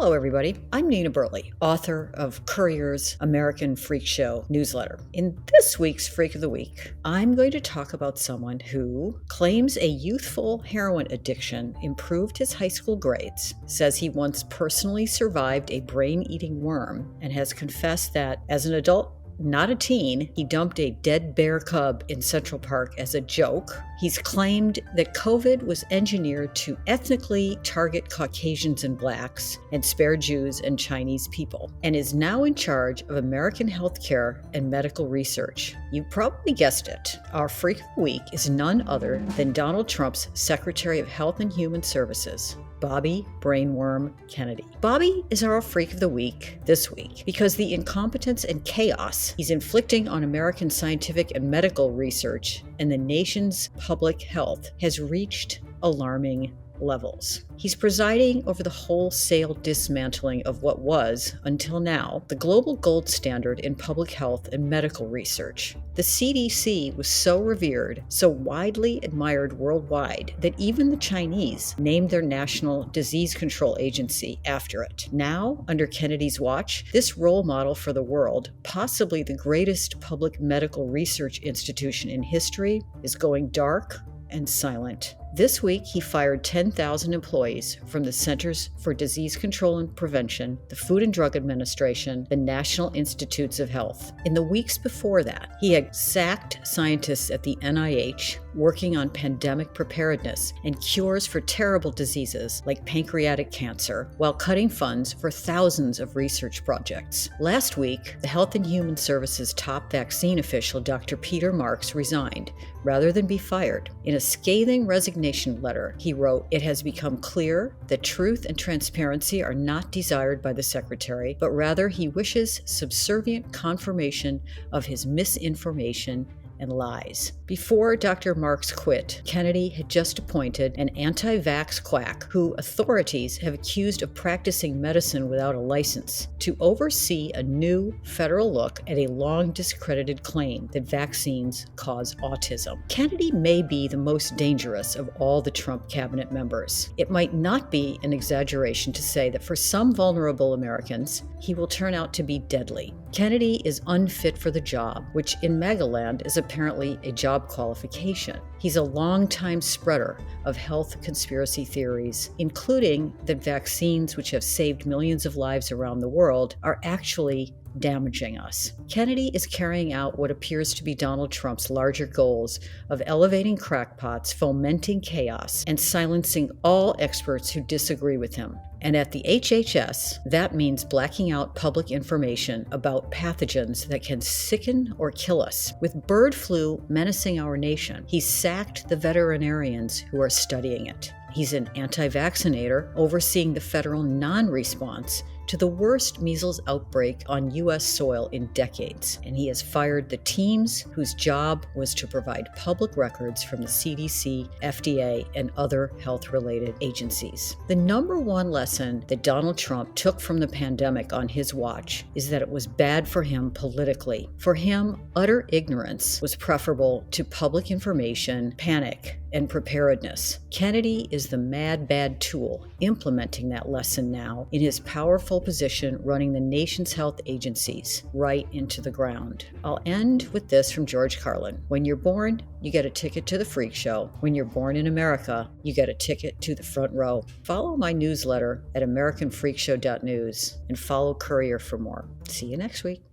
Hello, everybody. I'm Nina Burley, author of Courier's American Freak Show newsletter. In this week's Freak of the Week, I'm going to talk about someone who claims a youthful heroin addiction improved his high school grades, says he once personally survived a brain-eating worm, and has confessed that as an adult, not a teen, he dumped a dead bear cub in Central Park as a joke. He's claimed that COVID was engineered to ethnically target Caucasians and blacks and spare Jews and Chinese people, and is now in charge of American healthcare and medical research. You probably guessed it. Our Freak of the Week is none other than Donald Trump's Secretary of Health and Human Services, Bobby Brainworm Kennedy. Bobby is our Freak of the Week this week because the incompetence and chaos he's inflicting on American scientific and medical research and the nation's public health has reached alarming levels. He's presiding over the wholesale dismantling of what was, until now, the global gold standard in public health and medical research. The CDC was so revered, so widely admired worldwide, that even the Chinese named their national disease control agency after it. Now, under Kennedy's watch, this role model for the world, possibly the greatest public medical research institution in history, is going dark and silent. This week, he fired 10,000 employees from the Centers for Disease Control and Prevention, the Food and Drug Administration, the National Institutes of Health. In the weeks before that, he had sacked scientists at the NIH working on pandemic preparedness and cures for terrible diseases like pancreatic cancer, while cutting funds for thousands of research projects. Last week, the Health and Human Services top vaccine official, Dr. Peter Marks, resigned rather than be fired. In a scathing resignation letter, he wrote, "It has become clear that truth and transparency are not desired by the secretary, but rather he wishes subservient confirmation of his misinformation and lies." Before Dr. Marks quit, Kennedy had just appointed an anti-vax quack who authorities have accused of practicing medicine without a license to oversee a new federal look at a long discredited claim that vaccines cause autism. Kennedy may be the most dangerous of all the Trump cabinet members. It might not be an exaggeration to say that for some vulnerable Americans, he will turn out to be deadly. Kennedy is unfit for the job, which in Magaland is apparently a job qualification. He's a longtime spreader of health conspiracy theories, including that vaccines, which have saved millions of lives around the world, are actually damaging us. Kennedy is carrying out what appears to be Donald Trump's larger goals of elevating crackpots, fomenting chaos, and silencing all experts who disagree with him. And at the HHS, that means blacking out public information about pathogens that can sicken or kill us. With bird flu menacing our nation, he sacked the veterinarians who are studying it. He's an anti-vaccinator overseeing the federal non-response to the worst measles outbreak on U.S. soil in decades, and he has fired the teams whose job was to provide public records from the CDC, FDA, and other health-related agencies. The number one lesson that Donald Trump took from the pandemic on his watch is that it was bad for him politically. For him, utter ignorance was preferable to public information, panic, and preparedness. Kennedy is the mad bad tool implementing that lesson now in his powerful position running the nation's health agencies right into the ground. I'll end with this from George Carlin. When you're born, you get a ticket to the freak show. When you're born in America, you get a ticket to the front row. Follow my newsletter at americanfreakshow.news and follow Courier for more. See you next week.